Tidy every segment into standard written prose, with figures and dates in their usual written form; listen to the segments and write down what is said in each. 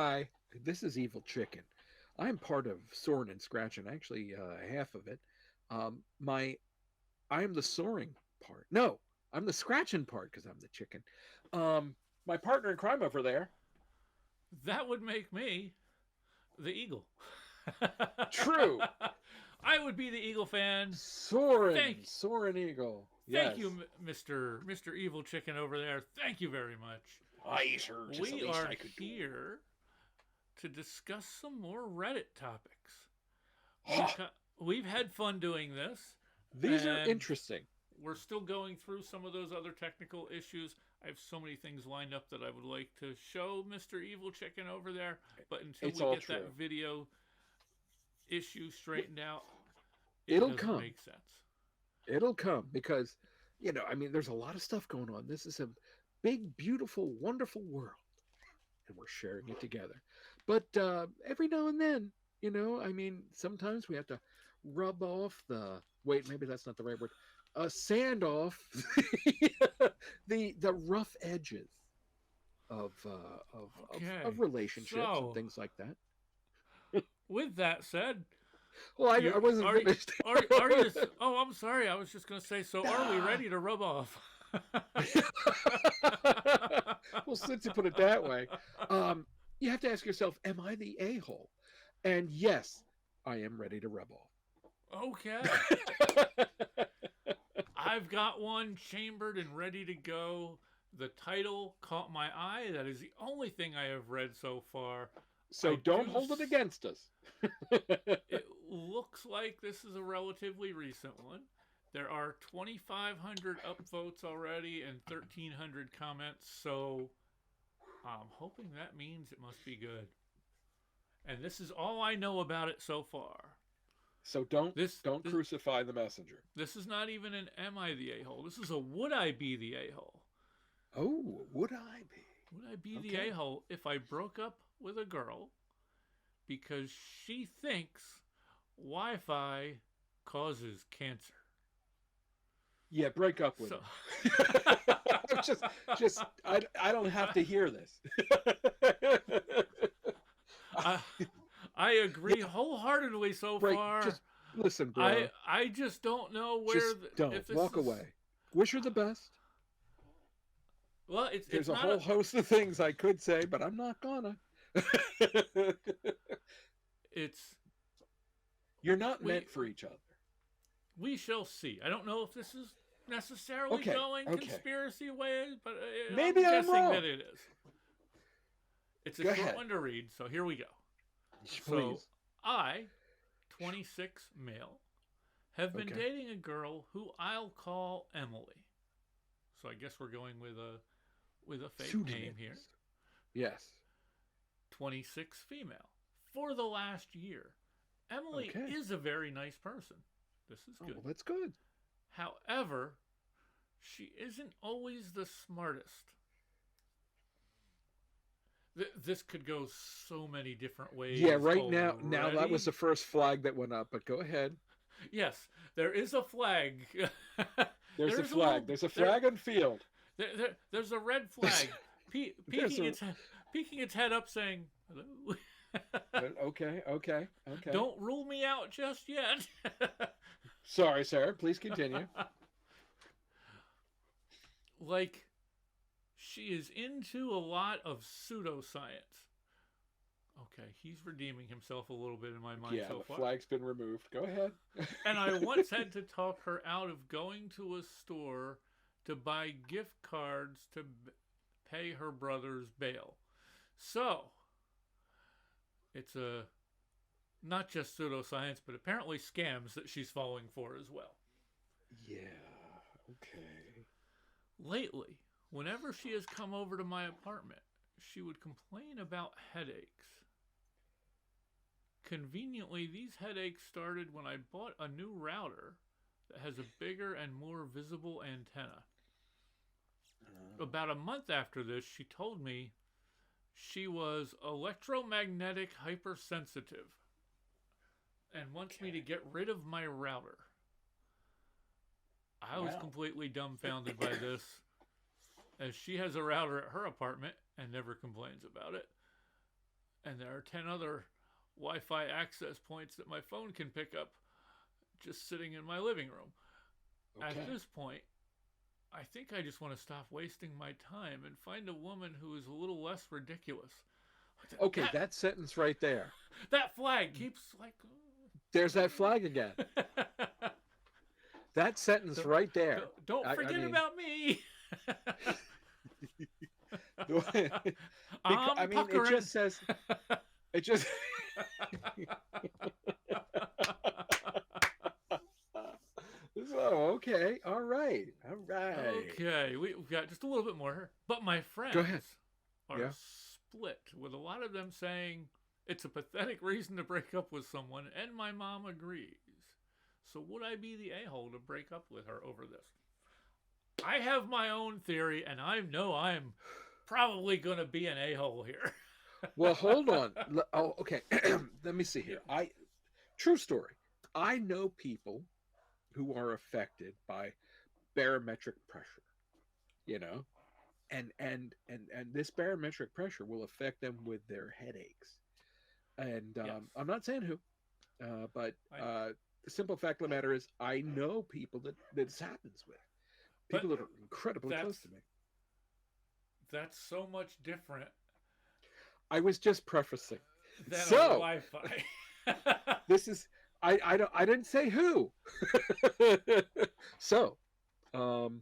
Hi, this is Evil Chicken. I'm part of Soarin Scratchin, actually half of it. My I'm the soaring part. No, I'm the scratching part because I'm the chicken. My partner in crime over there. That would make me the Eagle. True. I would be the Eagle fan. Soarin, Thank, Soarin Eagle. thank you, Yes. Mister Evil Chicken over there. Thank you very much. Aye, sir. 'Tis the We least are I could do. here to discuss some more Reddit topics. We've Ha! got, we've had fun doing this, These are and interesting. we're still going through some of those other technical issues. I have so many things lined up that I would like to show Mr. Evil Chicken over there, but until It's we all get that true. video issue straightened out, it It'll doesn't come. make sense. It'll come because, I mean, there's a lot of stuff going on. This is a big, beautiful, wonderful world, and we're sharing it together. But every now and then, I mean, sometimes we have to rub off the wait, maybe that's not the right word. Sand off the rough edges of Okay, of relationships and so things like that. with that said, Well, I you wasn't finished. are you? Oh, I'm sorry. I was just going to say. So, are we ready to rub off? Well, since you put it that way, you have to ask yourself, am I the a-hole? And yes, I am ready to rub off. Okay. I've got one chambered and ready to go. The title caught my eye. That is the only thing I have read so far. So I don't do. hold it against us. It looks like this is a relatively recent one. There are 2,500 upvotes already and 1,300 comments, so I'm hoping that means it must be good. And this is all I know about it so far. So don't This don't this, crucify the messenger. this is not even an am I the a hole? This is a would I be the a hole? Oh, would I be? Would I be the a Okay. hole if I broke up with a girl because she thinks Wi Fi causes cancer? Yeah, break up with So her. I'm I don't have to hear this. I, I agree wholeheartedly so Break far. just listen, I bro. I just don't know Just don't if this walk is away. Wish her the best. well. There's It's a not whole a host of things I could say, but I'm not gonna. it's You're not we meant for each other. we shall see. I don't know if this is necessarily Okay, going okay. conspiracy way, but Maybe I'm I'm guessing that wrong. it is. It's a Go short ahead, one to read, so here we go. So please. I, 26 male, have been Okay. dating a girl who I'll call Emily. So I guess we're going with a fake name here. Pseudonyms. Yes. 26 female. For the last year, Emily Okay. is a very nice person. This is Oh, well, good. that's good. However, she isn't always the smartest. This could go so many different Yeah, ways right now that was already. the first flag that went up, but go ahead. Yes, there is a flag. There's a There's a flag. little There's a there, flag on field. there's a red flag There's peeking a its head up saying hello. okay, okay, okay. Don't rule me out just yet. Sorry, Sarah. Please continue. Like, she is into a lot of pseudoscience. Okay, he's redeeming himself a little bit in my mind Yeah, so the far. flag's been removed. Go ahead. And I once had to talk her out of going to a store to buy gift cards to pay her brother's bail. So, it's a not just pseudoscience, but apparently scams that she's falling for as well. Yeah. Okay. Lately, whenever she has come over to my apartment, she would complain about headaches. Conveniently, these headaches started when I bought a new router that has a bigger and more visible antenna. About a month after this, she told me she was electromagnetic hypersensitive and wants me to Okay. get rid of my router. I was Wow. completely dumbfounded by this, as she has a router at her apartment and never complains about it. and there are 10 other Wi-Fi access points that my phone can pick up just sitting in my living room. At Okay. this point, I think I just want to stop wasting my time and find a woman who is a little less ridiculous. Okay, That that sentence right there. that flag keeps like There's that flag again. That sentence don't, right there. don't I forget mean, about me. because I I'm mean, it puckering. just says it just. So okay, all right. Okay, we've got just a little bit more. But my Go ahead. friends are Yeah. split, with a lot of them saying it's a pathetic reason to break up with someone, and my mom agrees. So would I be the a-hole to break up with her over this? I have my own theory, and I know I'm probably going to be an a-hole here. Well, hold on. Oh, okay. Let me see here. True story. I know people who are affected by barometric pressure. You know, and this barometric pressure will affect them with their headaches. And Yes, I'm not saying who, but I know. the simple fact of the matter is, I know people that this happens with. But People that are incredibly close that's to me. that's so much different I was just prefacing. than a So Wi-Fi. this is I didn't say who. So, um,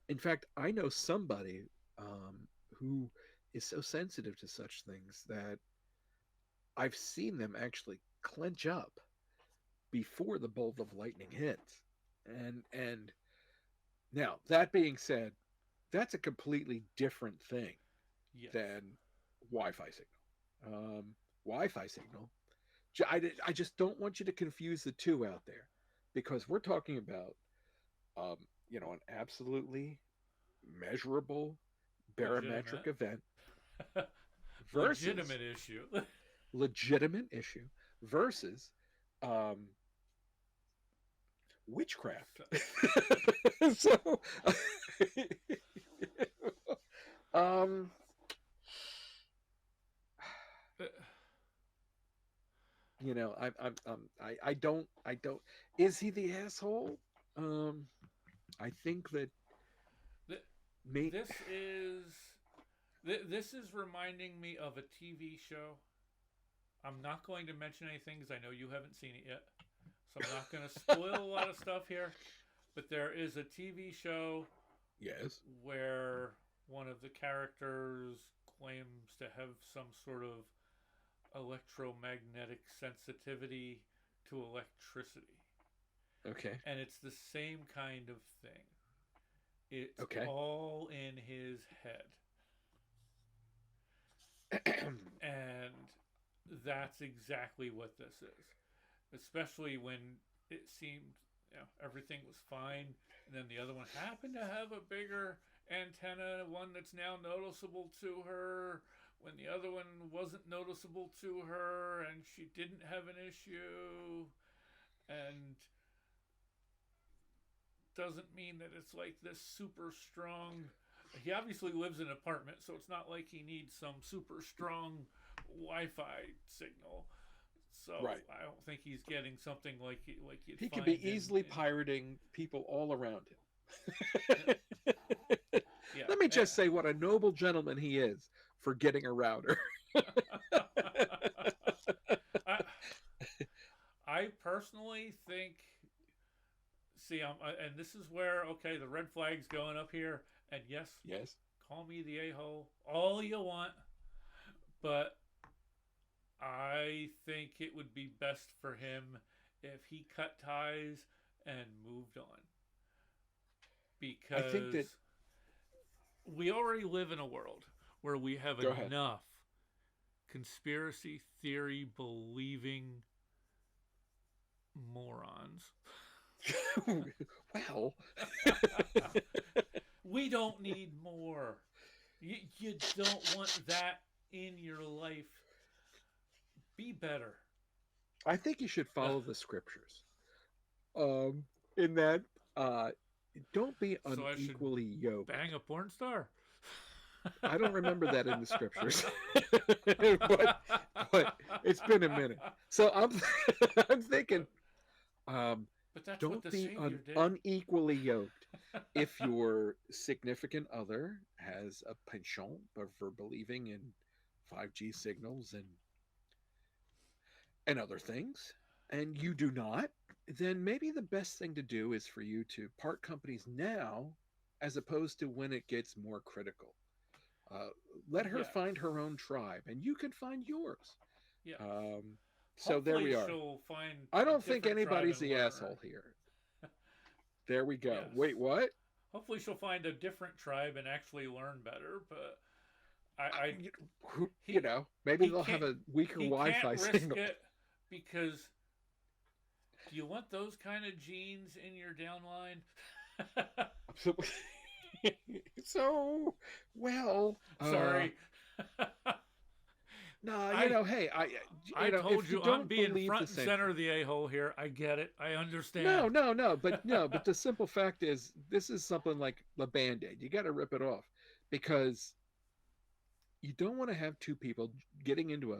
in fact, I know somebody who is so sensitive to such things that I've seen them actually clench up before the bolt of lightning hits. And now that being said, that's a completely different thing Yes. than Wi-Fi signal. Wi-Fi signal. I just don't want you to confuse the two out there, because we're talking about um, an absolutely measurable barometric Legitimate. event versus Legitimate issue. legitimate issue versus um, witchcraft. So, So, um, uh, I don't. Is he the asshole? Um, I think that th- me. this is this is reminding me of a TV show. I'm not going to mention anything because I know you haven't seen it yet, so I'm not going to spoil a lot of stuff here. But there is a TV show Yes. where one of the characters claims to have some sort of electromagnetic sensitivity to electricity. Okay. And it's the same kind of thing. It's Okay. all in his head. And that's exactly what this is. Especially when it seemed, everything was fine, and then the other one happened to have a bigger antenna, one that's now noticeable to her, when the other one wasn't noticeable to her, and she didn't have an issue, and doesn't mean that it's like this super strong. He obviously lives in an apartment, so it's not like he needs some super strong Wi-Fi signal. So Right. I don't think he's getting something like you'd He could find be easily pirating people all around in him. yeah. Let me just say what a noble gentleman he is for getting a router. I, I personally think. See, and this is where the red flag's going up here, and yes, Yes. call me the a-hole all you want, but I think it would be best for him if he cut ties and moved on. I think Because that. we already live in a world where we have Go ahead. enough conspiracy theory believing morons. Well, We don't need more. You don't want that in your life. Be better. I think you should follow the scriptures. In that, uh, don't be So I should unequally yoked. bang a porn star? I don't remember that in the scriptures, but been a minute. So I'm I'm thinking, um, But that's what don't the be Savior did. unequally yoked. If your significant other has a penchant for believing in 5G signals and other things, and you do not, then maybe the best thing to do is for you to part companies now as opposed to when it gets more critical. Uh, Let her Yes. find her own tribe, and you can find yours. Yes. Um, so there Hopefully we are. she'll find I a don't think different tribe anybody's and the learn. asshole here. There we go. Yes. Wait, what? Hopefully she'll find a different tribe and actually learn better. But I You, he maybe he they'll have can't a weaker he can't Wi-Fi risk signal. it because do you want those kind of genes in your downline? So, so well, Sorry. no, I hey, I told if you you I'm don't being believe the front and same center thing, of the a-hole here. I get it. I understand. no, but the simple fact is, this is something like the Band-Aid. You got to rip it off because you don't want to have two people getting into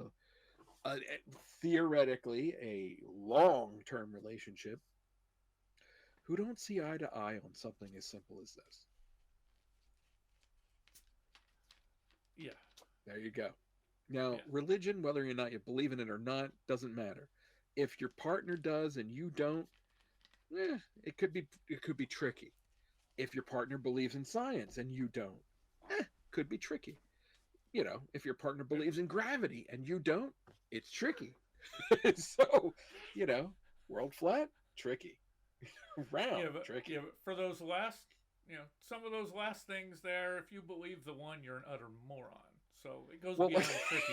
a theoretically a long-term relationship who don't see eye to eye on something as simple as this. Yeah. There you go. Now, Yeah. religion, whether or not you believe in it or not, doesn't matter. If your partner does and you don't, it could be tricky. If your partner believes in science and you don't, could be tricky. If your partner believes in gravity and you don't, it's tricky. So, you know, world flat, tricky. Round, Yeah, tricky. but for those last, some of those last things there, if you believe the one, you're an utter moron. So it goes Well, beyond tricky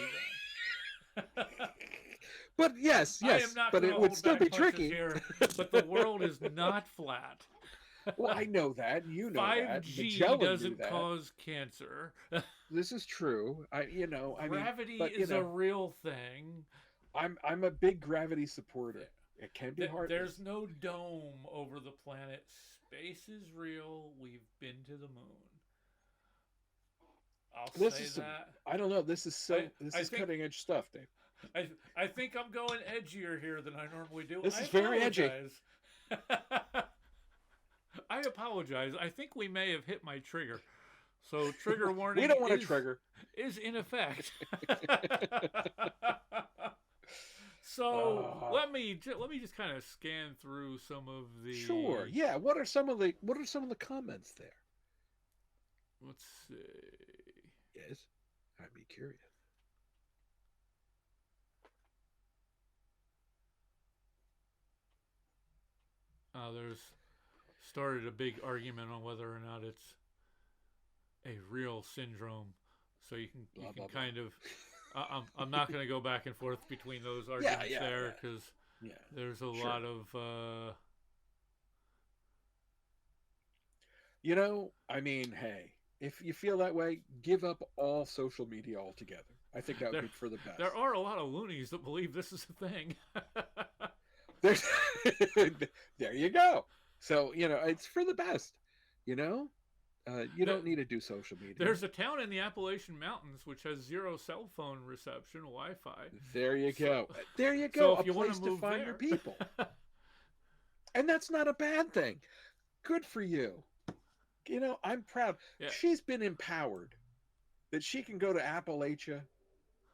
then. but yes, I am yes, not but going to it would hold still back be punches tricky. here, but the world is not flat. Well, I know that, you know that, 5G Magellan knew doesn't that. cause cancer. This is true. I mean, Gravity but is a real thing. I'm a big gravity supporter. It can be There's heartless. no dome over the planet. Space is real. We've been to the moon. I'll This say is some, that. I don't know. I This I is think cutting edge stuff, Dave. I think I'm going edgier here than I normally do. This I is very edgy. apologize. I apologize. I think we may have hit my trigger. So trigger We warning don't want to trigger. is in effect. So Uh, let me just kind of scan through some of sure. the. Yeah. What are some of the comments there? Let's see. Yes, I'd be curious. There's started a big argument on whether or not it's a real syndrome. So you Blah can blah blah. kind of. I'm not going to go back and forth between those Yeah, arguments yeah, there because yeah. there's a Sure. lot of. I mean, hey, if you feel that way, give up all social media altogether. I think that would There be for the best. there are a lot of loonies that believe this is a thing. There's, there you go. So, it's for the best. You know, you The- don't need to do social media. There's a town in the Appalachian Mountains which has zero cell phone reception, Wi-Fi. There you go. So, There you so go. A if you want place to to move find your there, people. And that's not a bad thing. Good for you. I'm proud. yeah, She's been empowered that she can go to Appalachia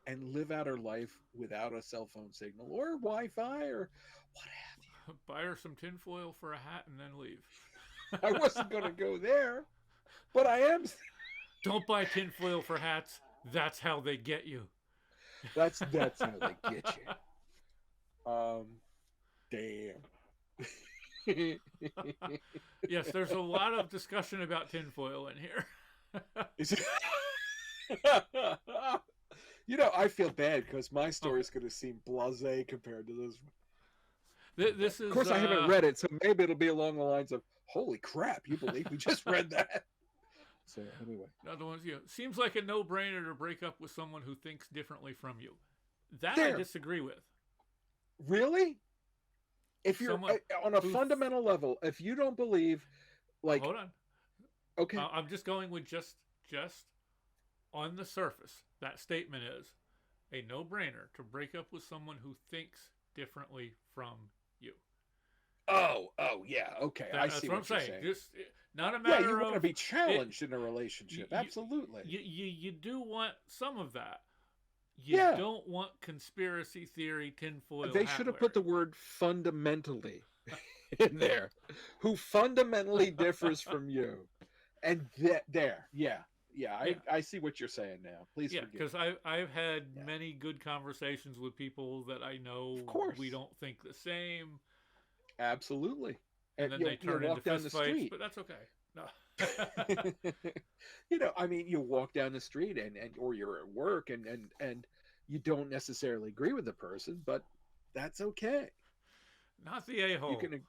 and live out her life without a cell phone signal or Wi-Fi or what have you. buy her some tinfoil for a hat and then leave. I wasn't going to go there, but I am. Don't buy tinfoil for hats. That's how they get you. That's how they get you. Damn. Yes, there's a lot of discussion about tinfoil in here. Is it- I feel bad because my story is going to seem blasé compared to this one. This is, of course, I haven't read it, so maybe it'll be along the lines of, "Holy crap! You believe we just read that?" So anyway, another one. Seems like a no-brainer to break up with someone who thinks differently from you. That I there, disagree with. really? If you're Someone on a who fundamental level, if you don't believe, like, hold on, okay, I'm just going with just on the surface. That statement is a no-brainer to break up with someone who thinks differently from you. Oh, yeah. Okay, I That's see what I'm what you're saying. saying. Just not a Yeah, you matter want to of be it. challenged in a You, relationship. you, Absolutely. you do want some of that. You Yeah. don't want conspiracy theory tinfoil They hat should have put wearing. the word fundamentally in there. Who fundamentally differs from you. And there. Yeah. Yeah, Yeah, I see what you're saying now. Please yeah, forgive because me. I've had Yeah. many good conversations with people that I Of know we course. don't think the same, Absolutely. and And then they you'll turn into walk down the fistfights, street. but that's okay. No. I mean, you walk down the street and or you're at work and you don't necessarily agree with the person, but that's okay. Not the a You hole. can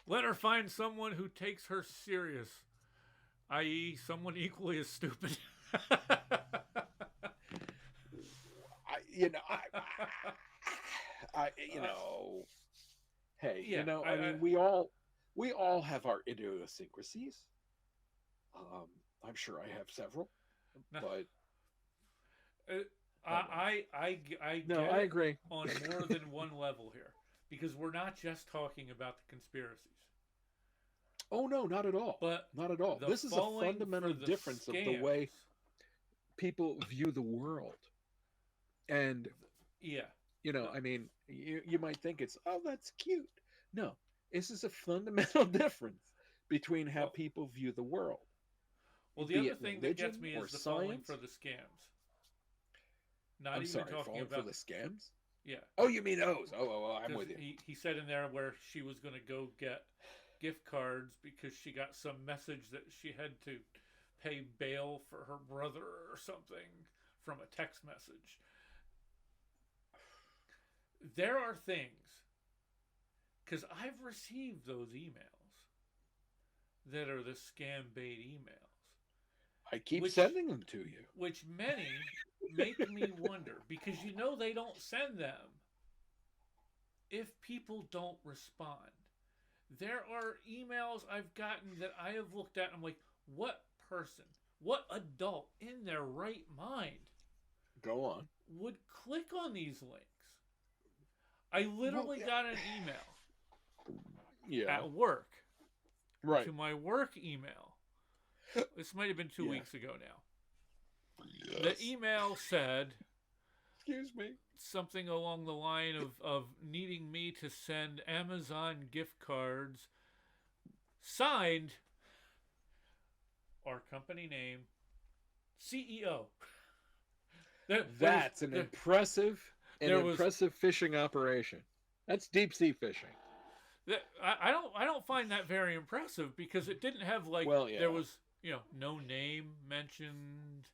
Let her find someone who takes her serious, i.e., someone equally as stupid. I you know I you know hey, Yeah, I mean we all have our idiosyncrasies. Um I'm sure I have several, no, but uh, oh well. I No, get I it agree. on more than one level here because we're not just talking about the conspiracies, Oh no, not at all. but Not at all. the This is a falling for fundamental the difference of the way scams. people view the world. And Yeah, the, I mean, you might think it's, oh, that's cute. No, this is a fundamental difference between how well, people view the world, well, the be other it thing that gets religion me or is the falling for science. the scams. Not I'm even sorry, talking falling for about the scams. yeah, Oh, you mean those? Oh, I'm because with you. he said in there where she was going to go get gift cards because she got some message that she had to pay bail for her brother or something from a text message. There are things because I've received those emails that are the scam bait emails, I keep which sending them to you. many make me wonder because they don't send them if people don't respond. There are emails I've gotten that I have looked at and I'm like, what person, what adult in their right mind Go on. would click on these links? I Well, literally got an email yeah, at work right. to my work email. This might have been two Yeah. weeks ago now. The Yes. email said Excuse me. something along the line of needing me to send Amazon gift cards signed our company name, CEO. There was That's an there was impressive fishing operation. That's deep sea fishing. I don't find that very impressive because it didn't have like Well, there yeah. was no name mentioned,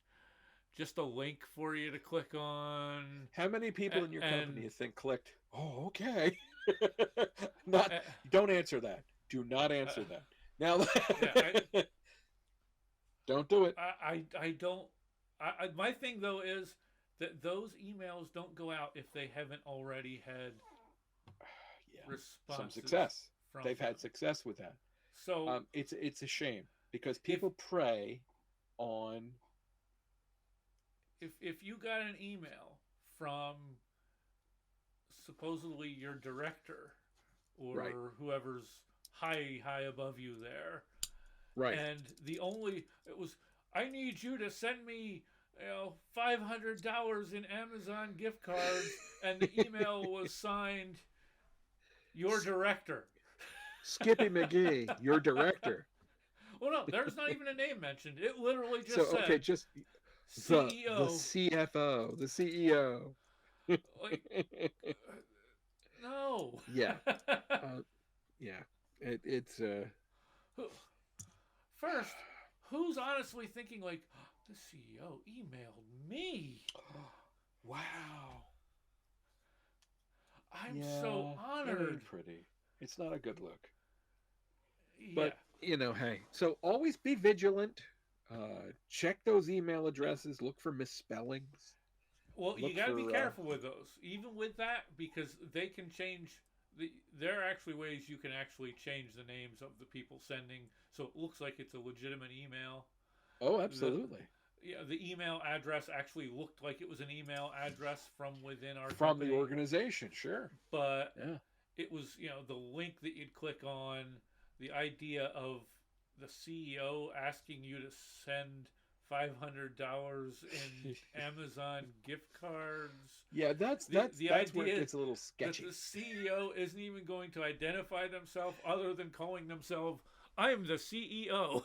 just a link for you to click on, How many people in your company and you think clicked? Oh, okay. Not. uh, Don't answer that. Do not uh, answer that. Now, yeah don't do it. I don't my thing though is that those emails don't go out if they haven't already had Yeah, some responses success. from They've them. had success with that. So It's a shame because if people prey on. if you got an email from supposedly your director Right, or whoever's high above you there, right. and the only it was I need you to send me $500 in Amazon gift cards, and the email was signed your director. Skippy McGee, your director. Well, no, there's not even a name mentioned. It literally So just okay, said just the CEO. CFO, the CEO. Like, no. Yeah, uh, yeah. It's First, who's honestly thinking like the CEO emailed me? wow. I'm so Yeah, it honored. ain't pretty. It's not a good look. Yeah. But hey. So always be vigilant. Check those email addresses. Look for misspellings. Well, you Look got to be for careful with those, even with that, because they can change. There are actually ways you can actually change the names of the people sending, so it looks like it's a legitimate email. oh, The absolutely. yeah, the email address actually looked like it was an email address from within our From the company, organization, sure. but Yeah. it was, the link that you'd click on, the idea of the CEO asking you to send $500 in Amazon gift cards. Yeah, that's The that's the that's where it idea gets a little that the sketchy. CEO isn't even going to identify themselves other than calling themselves, "I'm the CEO."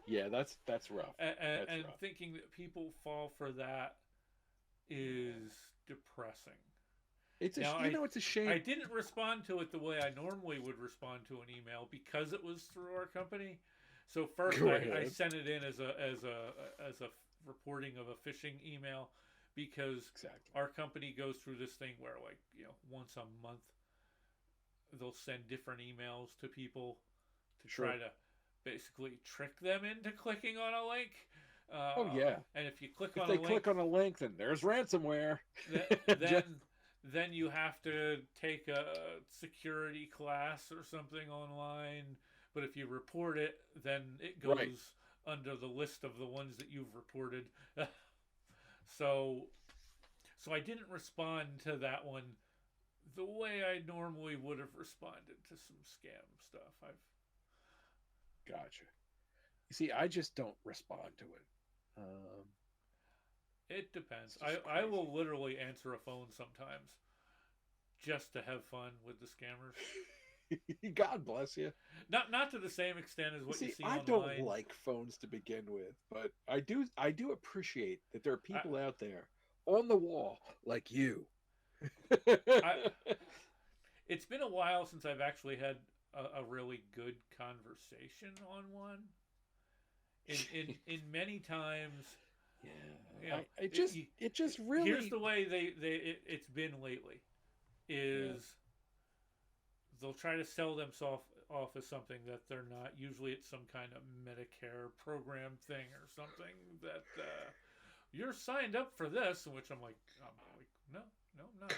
Yeah, that's rough. That's And rough. thinking that people fall for that is Yeah. depressing. It's Now, it's a I shame. didn't respond to it the way I normally would respond to an email because it was through our company. So first, Go I ahead. sent it in as a reporting of a phishing email, because Exactly. our company goes through this thing where, like, once a month they'll send different emails to people to try Sure. to basically trick them into clicking on a link. Oh yeah. And if you click If on a they link, click on a link, then there's ransomware. th- then Just then you have to take a security class or something online. But if you report it, then it right. goes under the list of the ones that you've reported. so so I didn't respond to that one the way I normally would have responded to some scam stuff. I've Gotcha. You see, I just don't respond to it. Um, It depends. it's just I crazy. will literally answer a phone sometimes just to have fun with the scammers. God bless you. Not to the same extent as You what you see, see I don't online. like phones to begin with, but I do appreciate that there are I people out there on the wall like you. I it's been a while since I've actually had a really good conversation on one. In many times, Yeah, you know, it just here's really the way it's been lately yeah. is they'll try to sell themselves off as something that they're not. Usually, it's some kind of Medicare program thing or something that you're signed up for this. In which I'm like, no, no, I'm not.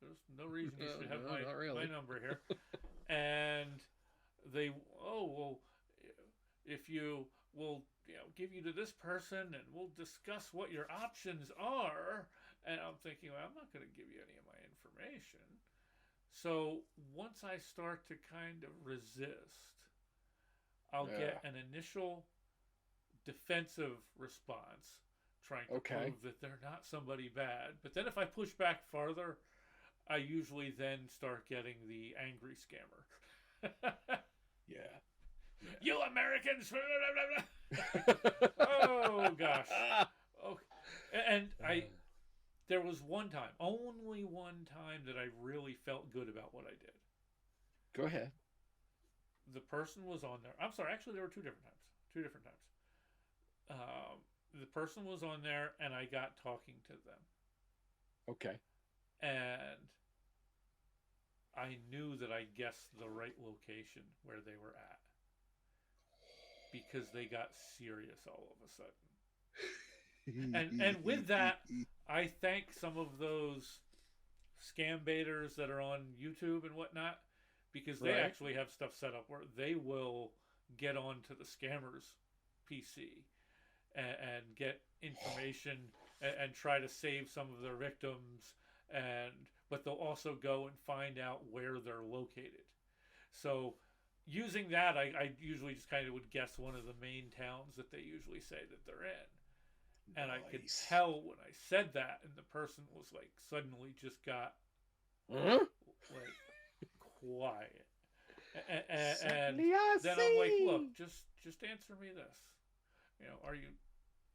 There's no reason you No, should have no, my not my really. number here. And they, oh well, if you will, give you to this person, and we'll discuss what your options are. And I'm thinking, well, I'm not going to give you any of my information. So once I start to kind of resist, I'll Yeah. get an initial defensive response trying to Okay. prove that they're not somebody bad. But then if I push back farther, I usually then start getting the angry scammer. Yeah. You Americans! Yeah. Oh gosh. Oh, and there was one time, only one time, that I really felt good about what I did. Go ahead. The person was on there. I'm sorry, actually, there were two different times. Two different times. The person was on there, and I got talking to them, Okay. and I knew that I guessed the right location where they were at because they got serious all of a sudden. And with that, I thank some of those scam baiters that are on YouTube and whatnot, because they Right. actually have stuff set up where they will get onto the scammer's PC and get information, and try to save some of their victims, and but they'll also go and find out where they're located. So using that, I usually just kind of would guess one of the main towns that they usually say that they're in. And I could Nice. tell when I said that, and the person was like suddenly just got Huh? like quiet. And Certainly I then I'm like, look, see. just answer me this.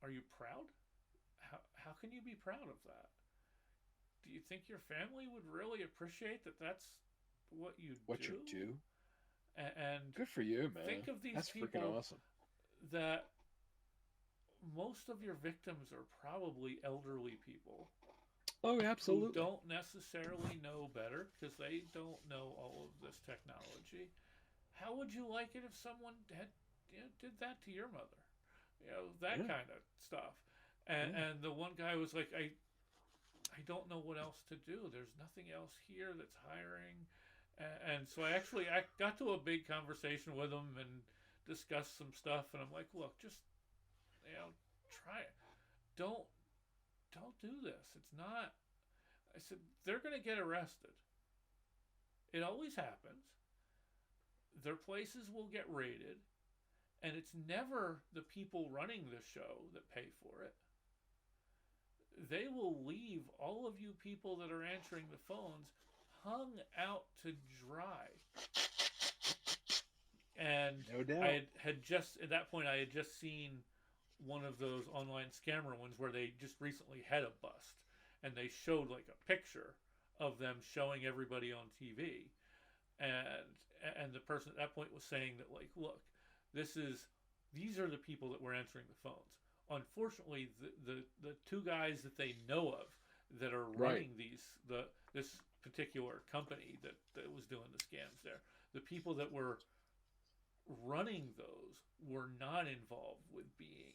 Are you proud? How can you be proud of that? Do you think your family would really appreciate that that's what you What you do? do? And Good for you, man. think of these That's freaking people awesome. that most of your victims are probably elderly people Oh, who absolutely. don't necessarily know better because they don't know all of this technology. How would you like it if someone did that to your mother? That Yeah. kind of stuff. And Yeah. and the one guy was like, I don't know what else to do. There's nothing else here that's hiring. And so I got to a big conversation with him and discuss some stuff, and I'm like, look, just try it. Don't do this. It's not. I said they're going to get arrested. It always happens. Their places will get raided, and it's never the people running the show that pay for it. They will leave all of you people that are answering the phones hung out to dry. And No doubt. had just, at that point, I had just seen one of those online scammer ones where they just recently had a bust, and they showed like a picture of them showing everybody on TV, and the person at that point was saying that, like, look, these are the people that were answering the phones. Unfortunately, the two guys that they know of that are running this particular company that was doing the scams there, the people that were running those were not involved with being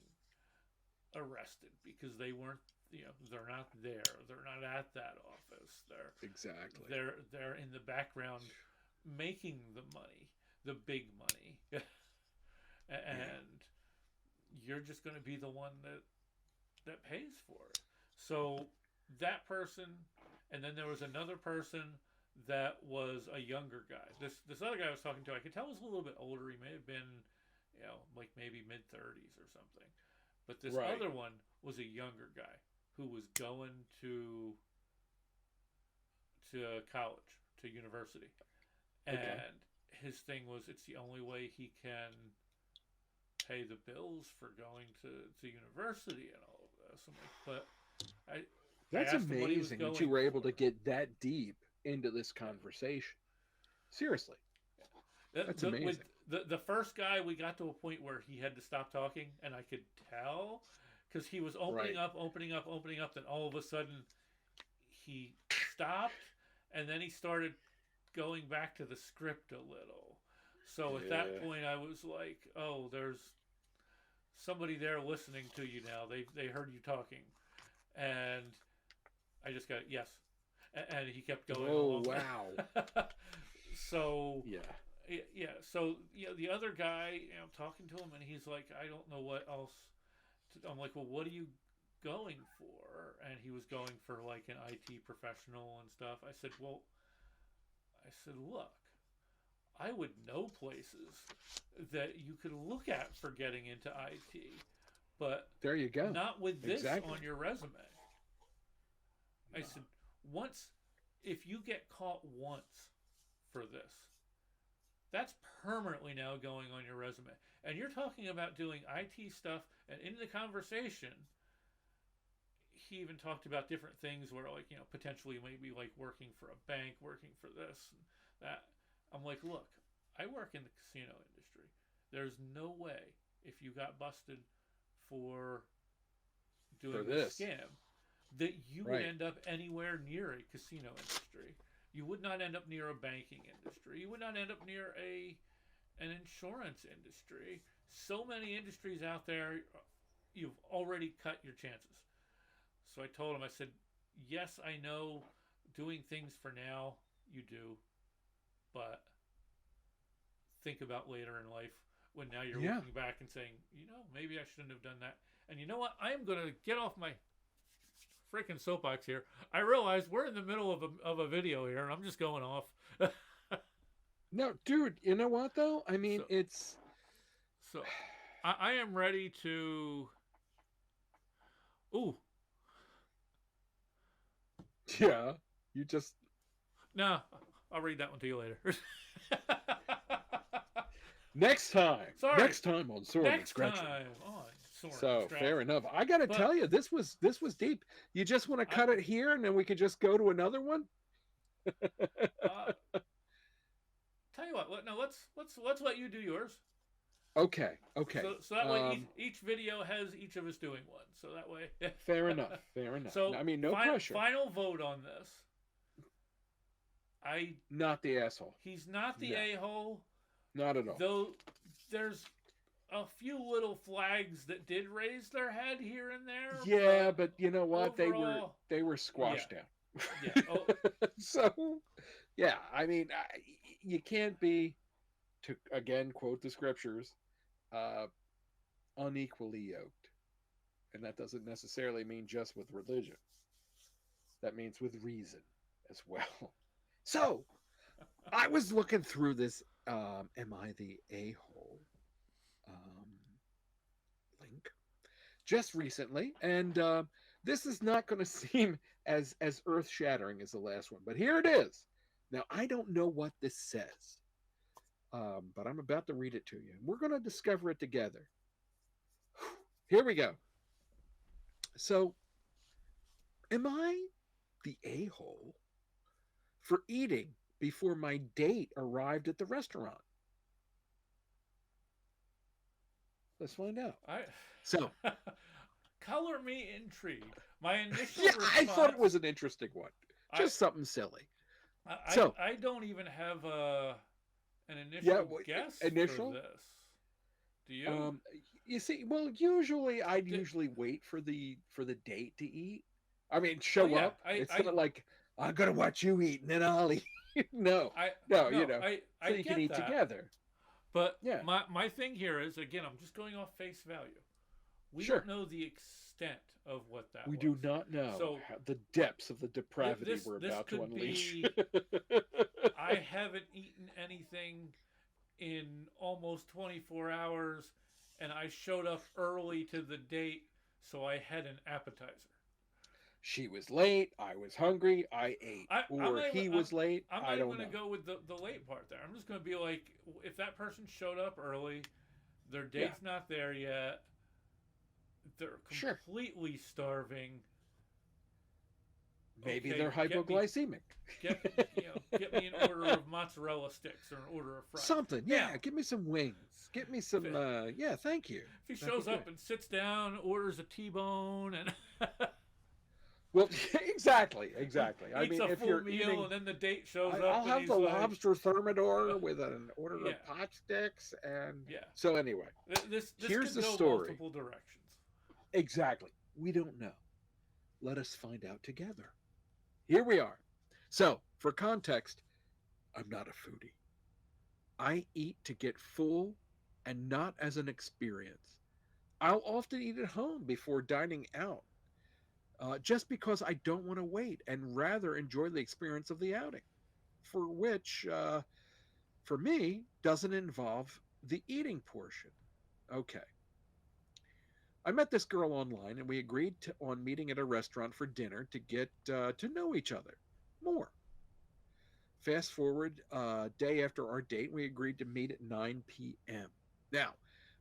arrested because they weren't, they're not there, they're not at that office, Exactly. they're in the background making the money, the big money. And you're just going to be the one that pays for it. So that person, and then there was another person that was a younger guy. This other guy I was talking to, I could tell was a little bit older. He may have been, like maybe mid-30s or something. But this other one was a younger guy who was going to college, to university. And his thing was, it's the only way he can pay the bills for going to university and all of this. I'm like, but that's amazing that you were able to get that deep into this conversation. Seriously. That's amazing. With the first guy, we got to a point where he had to stop talking, and I could tell because he was opening up, then all of a sudden he stopped, and then he started going back to the script a little. So at that point, I was like, oh, there's somebody there listening to you now. They heard you talking. And I just got, yes. And he kept going. Oh, wow. So, yeah. So, the other guy, I'm talking to him, and he's like, I don't know what else. I'm like, well, what are you going for? And he was going for like an IT professional and stuff. I said, look, I would know places that you could look at for getting into IT, but there you go. Not with this on your resume. No. I said, if you get caught once for this, that's permanently now going on your resume. And you're talking about doing IT stuff, and in the conversation, he even talked about different things where, like, potentially maybe like working for a bank, working for this and that. I'm like, look, I work in the casino industry. There's no way if you got busted for doing this scam that you would end up anywhere near a casino industry. You would not end up near a banking industry. You would not end up near an insurance industry. So many industries out there, you've already cut your chances. So I told him, I said, yes, I know doing things for now, you do. But think about later in life when now you're looking back and saying, maybe I shouldn't have done that. And you know what? I am going to get off my freaking soapbox here. I realize we're in the middle of a video here, and I'm just going off. No, dude, you know what, though? I mean, it's... So, I am ready to... Ooh. Yeah, you just... No, I'll read that one to you later. Next time on Soarin Scratchin. So fair enough. I got to tell you, this was deep. You just want to cut it here, and then we can just go to another one. Tell you what. No, let's let you do yours. Okay. So that way each video has each of us doing one. So that way. Fair enough. So I mean, no pressure. Final vote on this. Not the asshole. He's not the a-hole. Not at all. Though there's a few little flags that did raise their head here and there. Yeah, but you know what? Overall, they were squashed down. Yeah. Oh. So, yeah, I mean, you can't be, to again quote the scriptures, uh, unequally yoked. And that doesn't necessarily mean just with religion, that means with reason as well. So I was looking through this Am I the A hole um, link just recently, and this is not going to seem as earth shattering as the last one, but here it is. Now I don't know what this says, but I'm about to read it to you. We're going to discover it together. Here we go. So, am I the a hole for eating before my date arrived at the restaurant? Let's find out. I So, color me intrigued. My initial yeah, I thought it response, was an interesting one. I, Just something silly. I, So, I don't even have an yeah, initial guess for initial. this. Do you? Um, you see, well, usually I'd Did, usually wait for the date to eat. I mean, oh show yeah, up. It's not like I'm gonna watch you eat and then I'll eat. No, I no, no, I so you can get eat that. together. But Yeah, my thing here is, again, I'm just going off face value. We don't sure. know the extent of what that We was. do not know So the depths of the depravity we're this about to could unleash. be, I haven't eaten anything in almost 24 hours, and I showed up early to the date, so I had an appetizer. She was late. I was hungry. I ate. I'm Or not even, he was late. I'm I not even don't going to know. go with the late part there. I'm just going to be like, if that person showed up early, their Yeah, date's not there yet, they're sure. completely starving. Maybe Okay, they're hypoglycemic. get get me an order of mozzarella sticks or an order of fries. Something. Now, Yeah, give me some wings. Get me if, some. Yeah, thank you. if he That'd be shows good. up and sits down, orders a T-bone, and Well, exactly, exactly. I eats mean, a if full you're meal, eating, and then the date shows up, I'll and have he's the like, lobster thermidor with an order "Yeah, of pot sticks, and yeah." so anyway, This here's could the go story. multiple directions. Exactly. We don't know. Let us find out together. Here we are. So, for context, I'm not a foodie. I eat to get full and not as an experience. I'll often eat at home before dining out, just because I don't want to wait and rather enjoy the experience of the outing, for which, for me, doesn't involve the eating portion. Okay. I met this girl online and we agreed on meeting at a restaurant for dinner to get to know each other more. Fast forward, day after our date, we agreed to meet at 9 p.m. Now,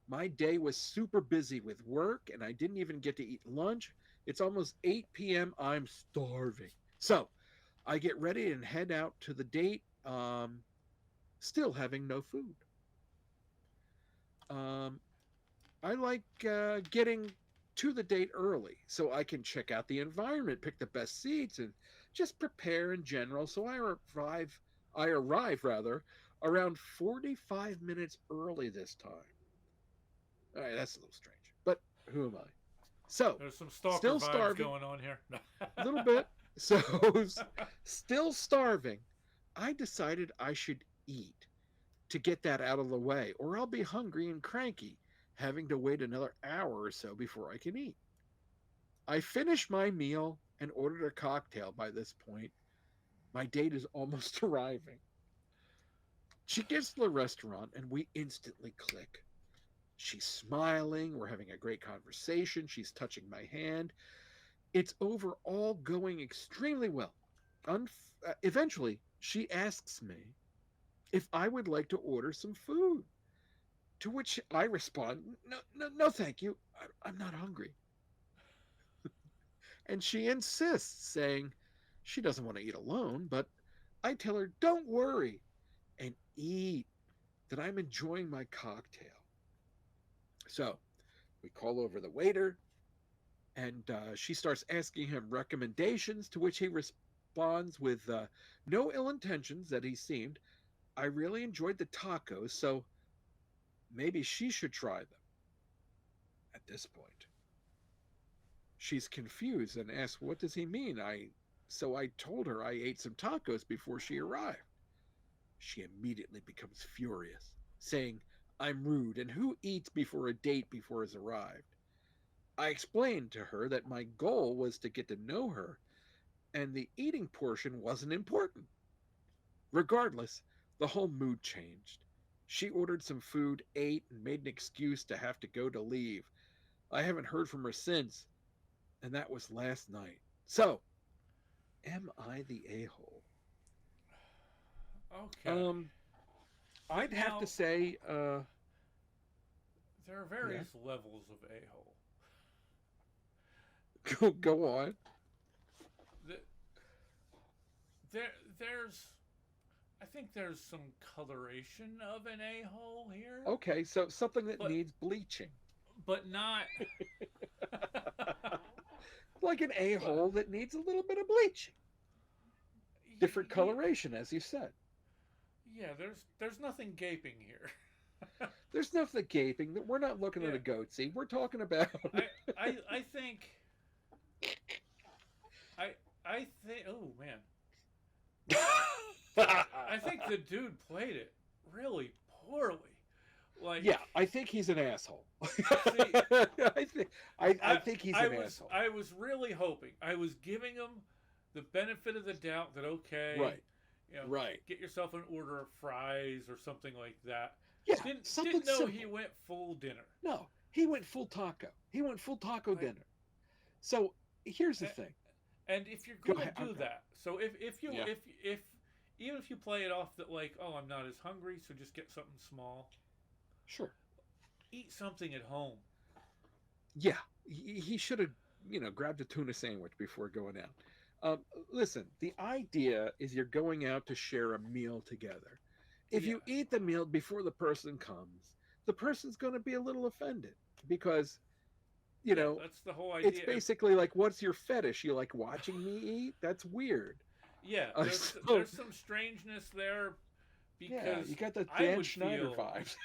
my day was super busy with work and I didn't even get to eat lunch. It's almost 8 p.m. I'm starving. So I get ready and head out to the date, still having no food. Um, I like getting to the date early so I can check out the environment, pick the best seats, and just prepare in general. So I arrive rather around 45 minutes early this time. All right, that's a little strange, but who am I? So, There's some stalker still vibes starving, going on here. a little bit. So, still starving. I decided I should eat to get that out of the way, or I'll be hungry and cranky, having to wait another hour or so before I can eat. I finished my meal and ordered a cocktail by this point. My date is almost arriving. She gets to the restaurant and we instantly click. She's smiling. We're having a great conversation. She's touching my hand. It's overall going extremely well. Eventually, she asks me if I would like to order some food. To which I respond, no, no, no, thank you. I'm not hungry. And she insists, saying she doesn't want to eat alone, but I tell her, don't worry, and eat, that I'm enjoying my cocktail. So we call over the waiter, and she starts asking him recommendations, to which he responds with no ill intentions that he seemed. I really enjoyed the tacos, so maybe she should try them. At this point, she's confused and asks, what does he mean? So I told her I ate some tacos before she arrived. She immediately becomes furious, saying I'm rude, and who eats before a date before it's arrived? I explained to her that my goal was to get to know her, and the eating portion wasn't important. Regardless, the whole mood changed. She ordered some food, ate, and made an excuse to have to go to leave. I haven't heard from her since, and that was last night. So, am I the a hole? Okay. Um, I'd have to Now, say, there are yeah, various levels of a hole. go on. The, there's, I think there's some coloration of an a hole here, Okay, so something that but needs bleaching, not. like an a but hole that needs a little bit of bleaching, different yeah, coloration, as you said. yeah. There's nothing gaping here. There's nothing gaping. We're not looking at Yeah, a goatsy. We're talking about. I think I I think. Oh man, I think the dude played it really poorly. Like, Yeah, I think he's an asshole. see, I think he's an asshole. I was really hoping, I was giving him the benefit of the doubt that, okay, Right, you know, right. get yourself an order of fries or something like that. Yeah, something Didn't know he simple. went full dinner. No, he went full taco. He went full taco Like, dinner. So here's the a- thing. and if you're Go gonna ahead. do that, so if you Yeah, if even if you play it off that, like, oh, I'm not as hungry, so just get something small, sure. eat something at home. Yeah, he should have, grabbed a tuna sandwich before going out. Um, Listen, the idea is you're going out to share a meal together. If Yeah, you eat the meal before the person comes, the person's going to be a little offended because, you yeah, know, that's the whole it's idea. basically like, what's your fetish? You like watching me eat? That's weird. Yeah, So, there's some strangeness there yeah, because you got the I Dan would Schneider feel vibes.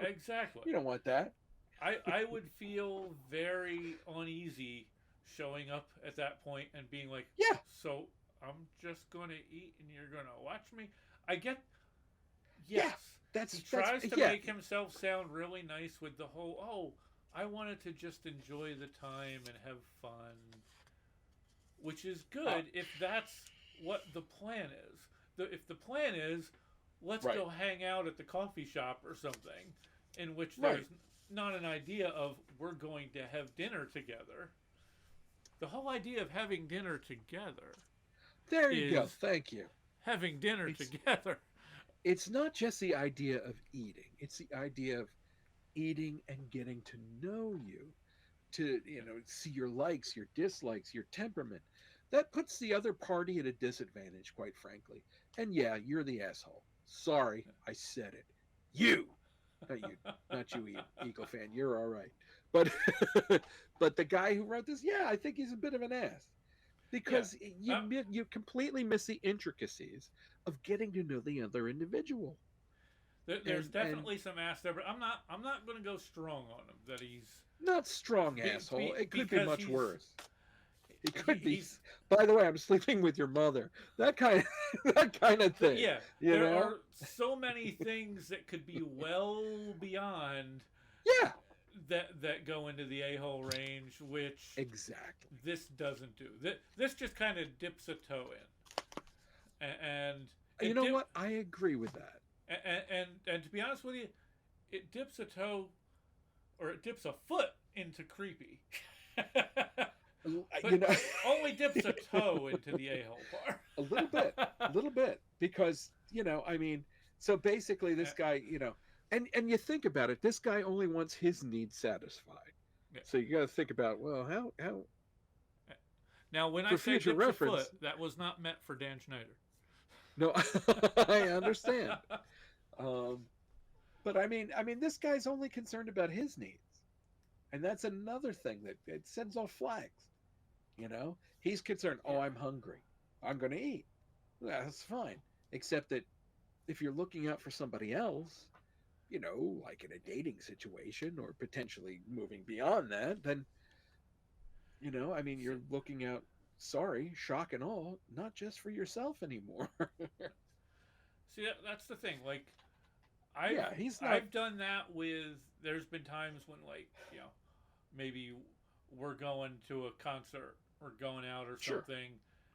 exactly. You don't want that. I would feel very uneasy showing up at that point and being like, Yeah, so I'm just gonna eat and you're gonna watch me. I get, yeah. yes, he That's tries to yeah, make himself sound really nice with the whole, oh, I wanted to just enjoy the time and have fun, which is uh, good if that's what the plan is. If the plan is, let's right, go hang out at the coffee shop or something, in which right. there's not an idea of we're going to have dinner together. The whole idea of having dinner together There you go. is Thank you. having dinner It's together. it's not just the idea of eating. It's the idea of eating and getting to know you, to, see your likes, your dislikes, your temperament. That puts the other party at a disadvantage, quite frankly. And yeah, you're the asshole. Sorry, I said it. You, not you, not you, Eagle fan. You're all right. But but the guy who wrote this, yeah, I think he's a bit of an ass Yeah, because uh, you completely miss the intricacies of getting to know the other individual. there's And definitely some ass there, but I'm not going to go strong on him that he's not strong asshole. It could be because much worse. It could be. he's By the way, I'm sleeping with your mother. That kind of that kind of thing. yeah. You There know? are so many things that could be well beyond Yeah. that go into the a hole range, which Exactly. this doesn't do. This just kind of dips a toe in, and You it know dip what? I agree with that. and to be honest with you, it dips a toe or it dips a foot into creepy, but You know, only dips a toe into the a hole part. a little bit, because I mean, so basically, this guy, and you think about it, this guy only wants his needs satisfied. Yeah. So you got to think about, well, how Now, when I for say future dips a foot, reference. that was not meant for Dan Schneider. No, I understand. Um, but I mean, this guy's only concerned about his needs, and that's another thing that it sends off flags. He's concerned. Oh, Yeah. I'm hungry. I'm going to eat. Well, that's fine, except that if you're looking out for somebody else, like in a dating situation or potentially moving beyond that, then I mean, See, you're looking out. Sorry, shock and all, not just for yourself anymore. see that's the thing. Like, I've Yeah, he's not. I've done that with. There's been times when like maybe we're going to a concert or going out or Sure. something,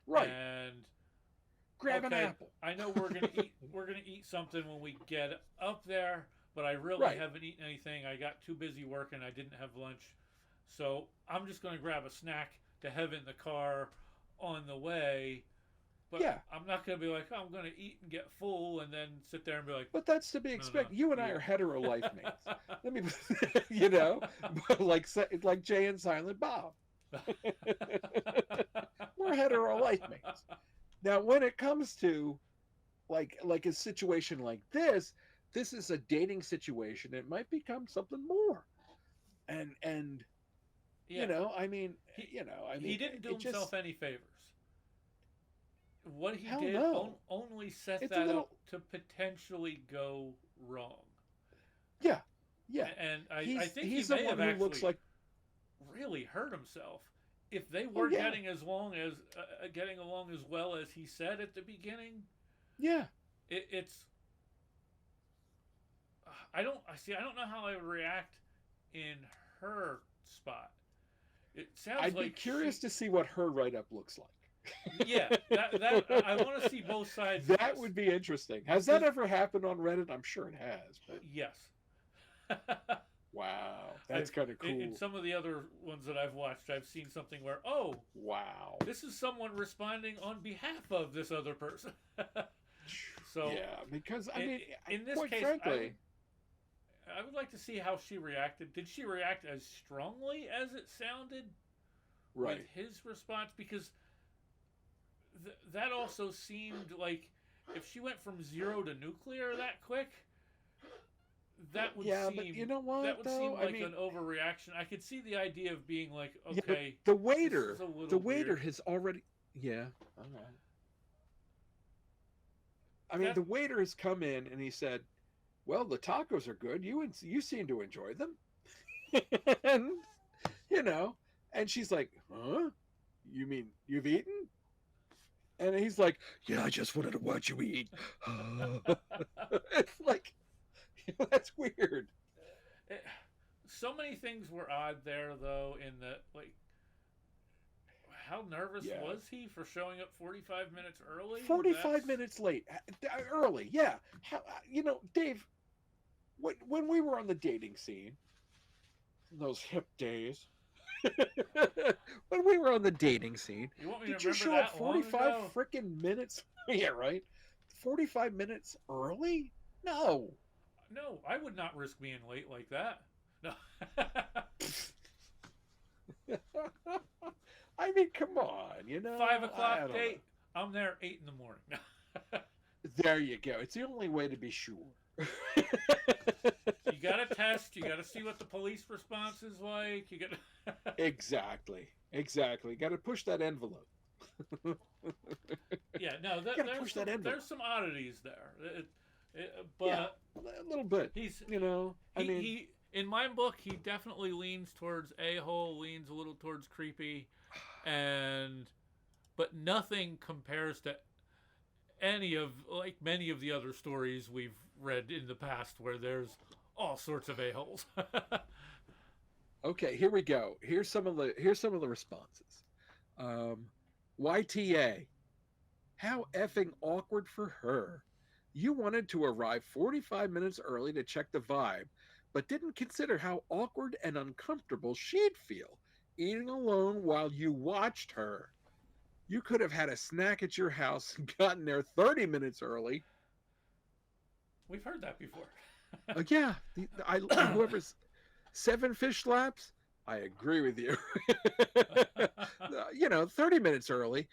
Right. and Grab an okay, apple. I know we're gonna eat something when we get up there, but I really Right. haven't eaten anything. I got too busy working. I didn't have lunch, so I'm just gonna grab a snack to have in the car on the way. But Yeah. I'm not gonna be like, oh, I'm gonna eat and get full and then sit there and be like, But that's to be no, no, expected. You and I you. are hetero life mates. Let me, you know, like Jay and Silent Bob. We're hetero life mates. Now, when it comes to like a situation like this is a dating situation. It might become something more. And Yeah, I mean, he I he mean, didn't do it just himself any favors. What he hell did no. only set It's a that up little to potentially go wrong. yeah, yeah. And I He's think he he's the may one have who looks actually like really hurt himself if they oh were yeah, getting along as well as he said at the beginning. yeah. It's I don't know how I would react in her spot. It sounds I'd be like curious to see what her write up looks yeah, like. that I want to see both sides of That this would be interesting. Has that because ever happened on Reddit? I'm sure it has, but yes. wow, that's I've kind of in cool. some of the other ones that I've watched, I've seen something where Wow. this is someone responding on behalf of this other person. So Yeah, because I in, mean, in this quite case, frankly, I would like to see how she reacted. Did she react as strongly as it sounded with right. his response? Because that also seemed like if she went from zero to nuclear that quick, that would Yeah, but you seem know what that would though? seem I like mean, an overreaction. I could see the idea of being like, yeah, but okay, this is a the little waiter weird. has already yeah. All right. I mean, That the waiter has come in and he said, "Well, the tacos are good. You seem to enjoy them." And you know, and she's like, "Huh? You mean you've eaten?" And he's like, "Yeah, I just wanted to watch you eat." It's like that's weird. so many things were odd there though. In the like, how nervous Yeah. was he for showing up 45 minutes early? 45 minutes late. Early. Yeah. How, Dave, when we were on the dating scene, those hip days, when we were on the dating scene, You want me to did you remember show up that long 45 ago? freaking minutes? Yeah, right. 45 minutes early? No. No, I would not risk being late like that. No. I mean, come on, 5 o'clock I don't know. date. I'm there 8 in the morning. There you go. It's the only way to be sure. You gotta test. You gotta see what the police response is like. You gotta. Exactly. Exactly. Got to push that envelope. Yeah, no, Got to push that envelope. there's some oddities there. Yeah, But a little bit. he's I mean, he in my book he definitely leans towards a-hole, leans a little towards creepy, and but nothing compares to any of like many of the other stories we've read in the past where there's all sorts of a-holes. okay, here we go. Here's some of the responses. Um, YTA, how effing awkward for her. You wanted to arrive 45 minutes early to check the vibe, but didn't consider how awkward and uncomfortable she'd feel eating alone while you watched her. You could have had a snack at your house and gotten there 30 minutes early. We've heard that before. Yeah, whoever's 7 fish slaps, I agree with you. 30 minutes early,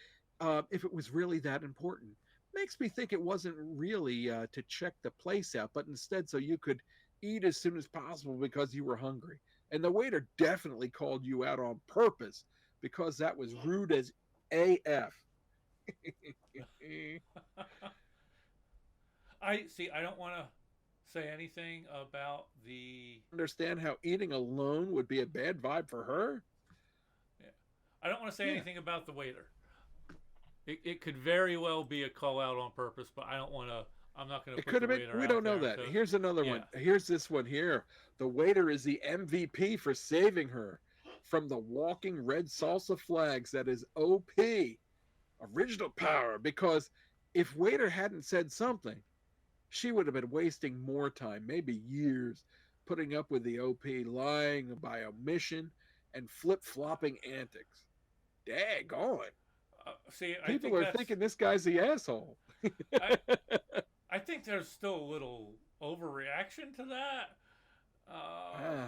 if it was really that important. Makes me think it wasn't really to check the place out, but instead so you could eat as soon as possible because you were hungry. And the waiter definitely called you out on purpose because that was rude as AF. I don't want to say anything about the. Understand how eating alone would be a bad vibe for her? Yeah, I don't want to say Yeah. anything about the waiter. It could very well be a call out on purpose, but I don't want to. I'm not going to It put could the have been. waiter We out don't know there that. to. Here's another Yeah. one. Here's this one here. The waiter is the MVP for saving her from the walking red salsa flags. That is OP, original power. Because if waiter hadn't said something, she would have been wasting more time, maybe years, putting up with the OP lying by omission and flip flopping antics. Daggone. See, I People think are that's. thinking this guy's the asshole. I I think there's still a little overreaction to that. Uh, Wow.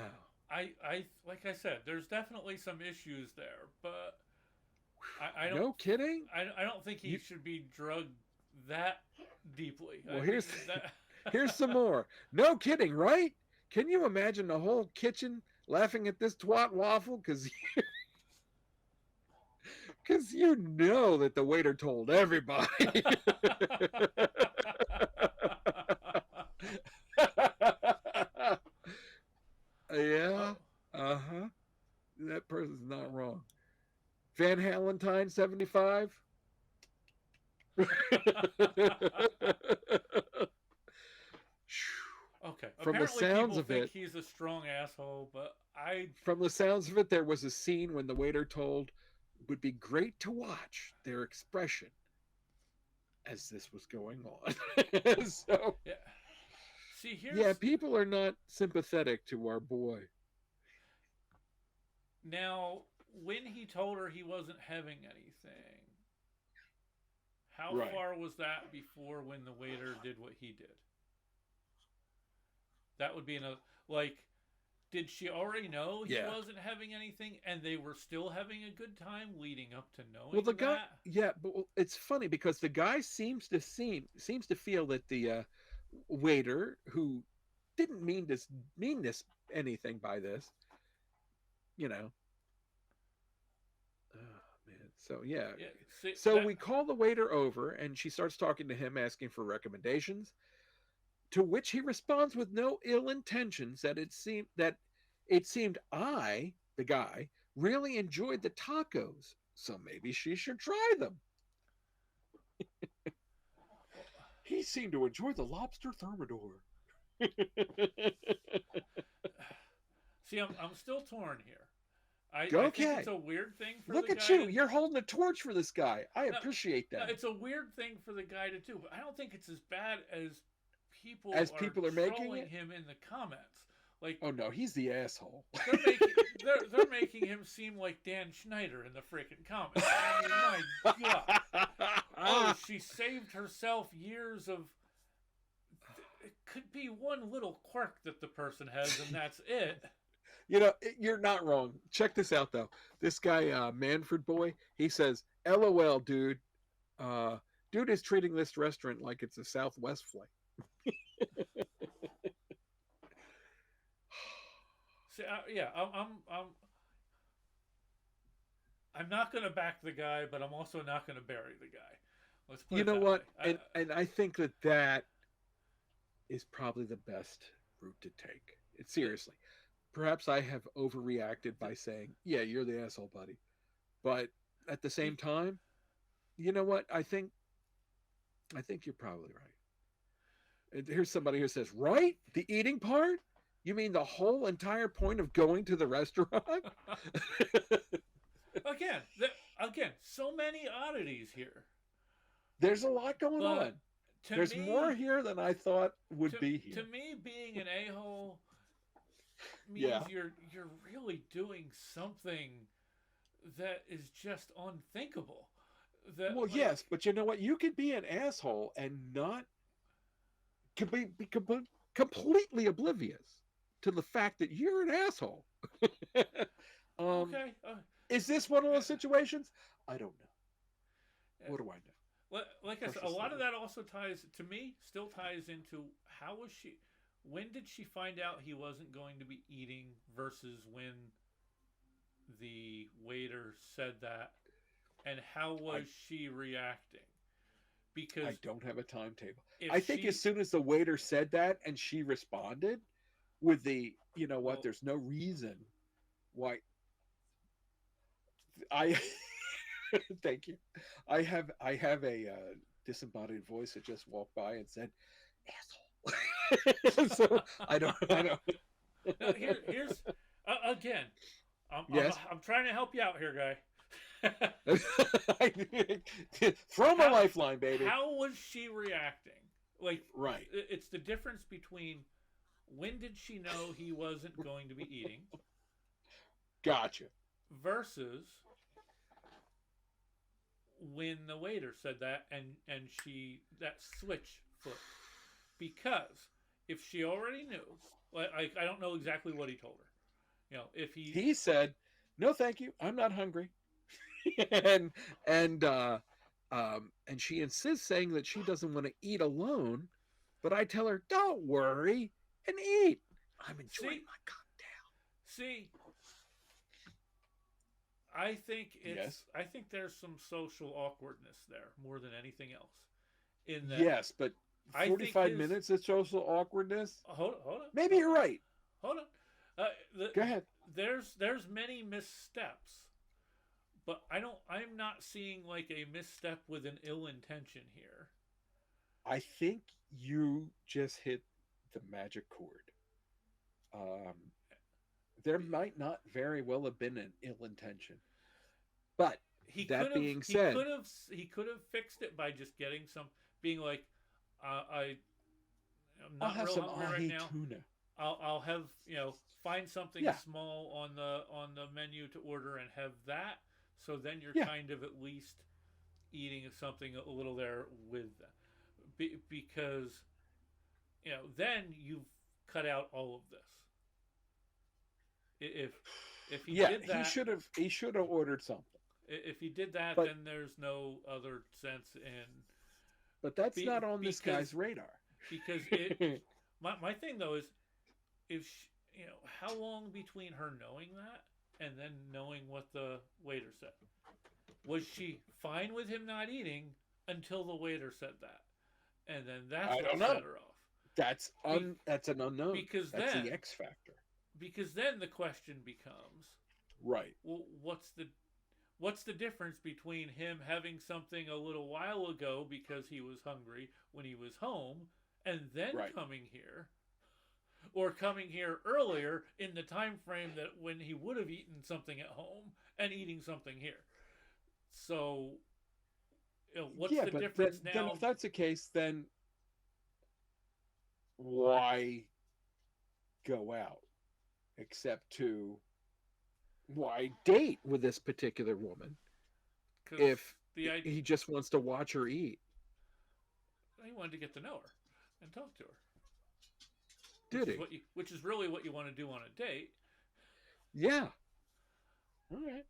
I like I said, there's definitely some issues there, but I don't No kidding? I don't think he You should be drugged that deeply. well I mean here's that. here's some more. No kidding, right? Can you imagine the whole kitchen laughing at this twat waffle? Cause you know that the waiter told everybody. Oh, Yeah. Uh-huh. That person's not wrong. Van Halentine 75. okay. From the Apparently, sounds people of think it, he's a strong asshole, but I. there was a scene when the waiter told would be great to watch their expression as this was going on. So, Yeah. See, yeah, here's people are not sympathetic to our boy. now when he told her he wasn't having anything. How Right. far was that before when the waiter did what he did? That would be another. Like, did she already know he Yeah. wasn't having anything and they were still having a good time leading up to Well, knowing the guy, that? yeah, but it's funny because the guy seems to feel that the waiter who didn't mean this anything by this, you know. Oh man. So yeah. Yeah, see, So that. we call the waiter over and she starts talking to him asking for recommendations, to which he responds with no ill intentions that it seemed I, the guy, really enjoyed the tacos, so maybe she should try them. He seemed to enjoy the lobster thermidor. See, I'm still torn here. I think it's Okay. a weird thing for the Look at guy you. to. You're holding a torch for this guy. I No, appreciate no, that. it's a weird thing for the guy to do, but I don't think it's as bad as people As are people are making trolling it, him in the comments. Like oh no, he's the asshole. they're making they're making him seem like Dan Schneider in the freaking comments. I mean, my God. Oh, she saved herself years of. It could be one little quirk that the person has, and that's it. You know, you're not wrong. Check this out though. This guy, Manfred Boy, he says, "LOL, dude. Uh, dude is treating this restaurant like it's a Southwest flight." See, yeah, I'm not going to back the guy, but I'm also not going to bury the guy. Let's put You it know that way. what? And I think that is probably the best route to take. It, Yeah, seriously. Perhaps I have overreacted by saying, "Yeah, you're the asshole, buddy." But at the same time, you know what? I think you're probably right. And here's somebody who says, "Right? The eating part? You mean the whole entire point of going to the restaurant?" again, again, so many oddities here. There's a lot going on. But to There's more me, here than I thought would be to here. me, being an a hole means Yeah. you're really doing something that is just unthinkable. That Well, like yes, but you know what? You could be an asshole and not could completely oblivious to the fact that you're an asshole. um, okay, is this one of yeah, those situations? I don't know. yeah. What do I know? Like I said, a Precious lot of little. that also ties to me. Still ties into how was she? When did she find out he wasn't going to be eating versus when the waiter said that, and how I was she reacting? Because I don't have a timetable. if I think as she, soon as the waiter said that and she responded with the, you know what, well, there's no reason why I thank you. I have a disembodied voice that just walked by and said, "Asshole." So I don't. Now, here's again. Yes. I'm trying to help you out here, guy. Throw my how, lifeline, baby. how was she reacting? Like, Right. it's the difference between when did she know he wasn't going to be eating Gotcha. versus when the waiter said that and she that switch flipped. Because if she already knew, like I don't know exactly what he told her. If he He said, "No, thank you. I'm not hungry." and and and she insists, saying that she doesn't want to eat alone. But I tell her, "Don't worry and eat. I'm enjoying see my cocktail." see Yes. I think there's some social awkwardness there more than anything else. In that Yes, but I think 45 his minutes of social awkwardness? hold on Maybe you're right. hold on. The, Go ahead. there's many missteps, but I'm not seeing like a misstep with an ill intention here. I think you just hit the magic chord. Um, there might not very well have been an ill intention. But that being said, he could have fixed it by just getting some being like I'm I'll not have real some hungry right ahi now. tuna. I'll have find something Yeah, small on the menu to order and have that. So then you're yeah. kind of at least eating something a little there with that. Because then you've cut out all of this. If if he Yeah, did that, he should have ordered something. if he did that, But then there's no other sense in that's not on this because guy's radar. it. My thing though is if how long between her knowing that and then knowing what the waiter said? Was she fine with him not eating until the waiter said that, and then that's I what don't set know. her off? That's an unknown. Because That's the X factor. then the question becomes, Right. well, what's the difference between him having something a little while ago because he was hungry when he was home and then Right. coming here, or coming here earlier in the time frame that when he would have eaten something at home and eating something here? So what's Yeah, the but difference then now? if that's the case, then why go out except to why date with this particular woman Because if the idea he just wants to watch her eat? he wanted to get to know her and talk to her, Did he? which is really what you want to do on a date. Yeah. All right.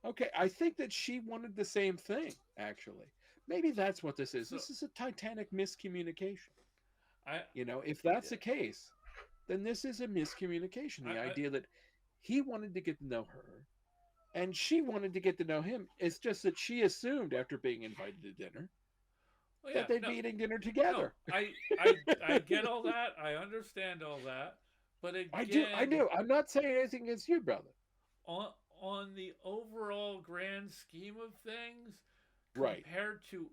Okay, I think that she wanted the same thing, actually. Maybe that's what this is. So This is a titanic miscommunication. I If that's yeah, the case, then this is a miscommunication. The I idea that he wanted to get to know her and she wanted to get to know him. It's just that she assumed after being invited to dinner well, that yeah, they'd no, be eating dinner no, together. I get all that. I understand all that. But I do. I again, do. I'm not saying anything against you, brother. on on the overall grand scheme of things, Right. compared to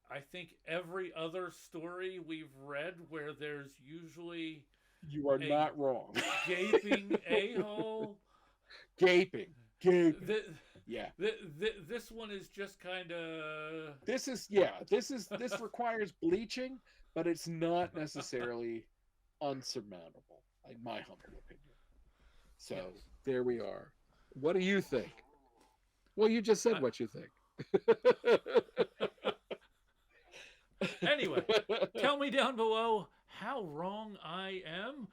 I think every other story we've read where there's usually You are a not wrong. gaping a-hole, Gaping. Gaping. the, Yeah. this one is just kind of This requires bleaching, but it's not necessarily unsurmountable, in my humble opinion. So yes. there we are. What do you think? Well, you just said I, what you think. anyway, tell me down below how wrong I am,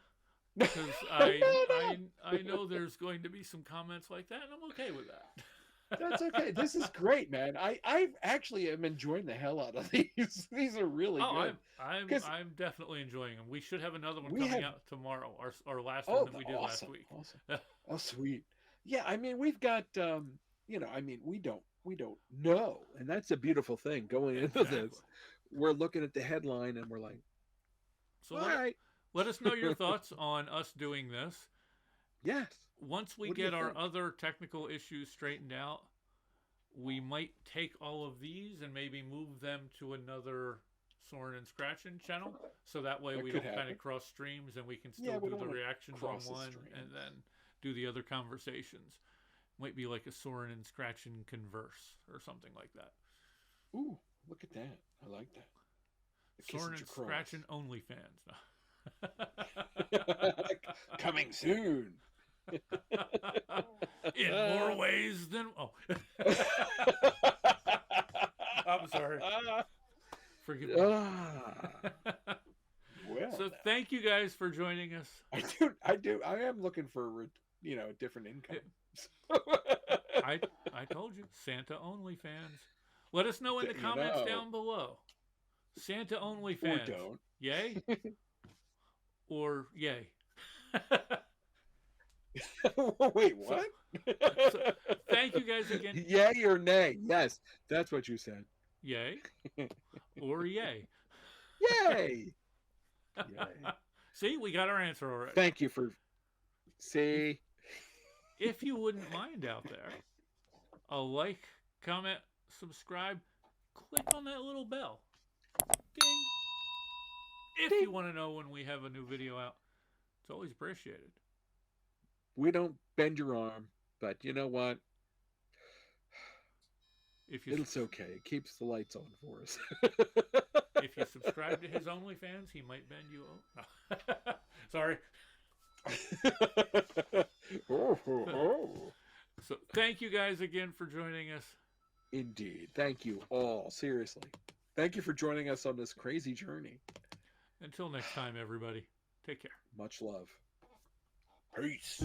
because I know there's going to be some comments like that, and I'm okay with that. That's okay. This is great, man. I actually am enjoying the hell out of these. These are really Oh, good. Because I'm definitely enjoying them. We should have another one we coming have out tomorrow. Our last one oh that we did last awesome, week. awesome. Oh sweet. Yeah, I mean we've got we don't know. And that's a beautiful thing going into Exactly. this. We're looking at the headline and we're like, So all right. let us know your thoughts on us doing this. Yes. Once we What do you get our think? other technical issues straightened out, we might take all of these and maybe move them to another Soarin and Scratchin channel, so that way That we could don't kind happen. of cross streams and we can Yeah, still we do don't the want to reactions on cross the one and streams. then do the other conversations. Might be like a Soarin and Scratchin converse or something like that. Ooh, look at that. I like that. The Soarin Kissinger and Cross. Scratchin OnlyFans. Coming soon. In more ways than I'm sorry. Forgive me. Well, So thank you guys for joining us. I do. I am looking for a different income. I told you, Santa OnlyFans. Let us know in the comments down below. Santa or OnlyFans. don't. Yay? Or yay? Wait, what? So, thank you guys again. Yay or nay? Yes, that's what you said. Yay? Or yay? Yay! Yay! See, we got our answer already. Thank you for. See. If you wouldn't mind out there, a like, comment, subscribe, click on that little bell. Ding! If Ding. you want to know when we have a new video out, it's always appreciated. We don't bend your arm, but you know what? It's okay. It keeps the lights on for us. If you subscribe to his OnlyFans, he might bend you over. No. Sorry. So thank you guys again for joining us. Indeed. Thank you all. Seriously. Thank you for joining us on this crazy journey. Until next time, everybody. Take care. Much love. Peace.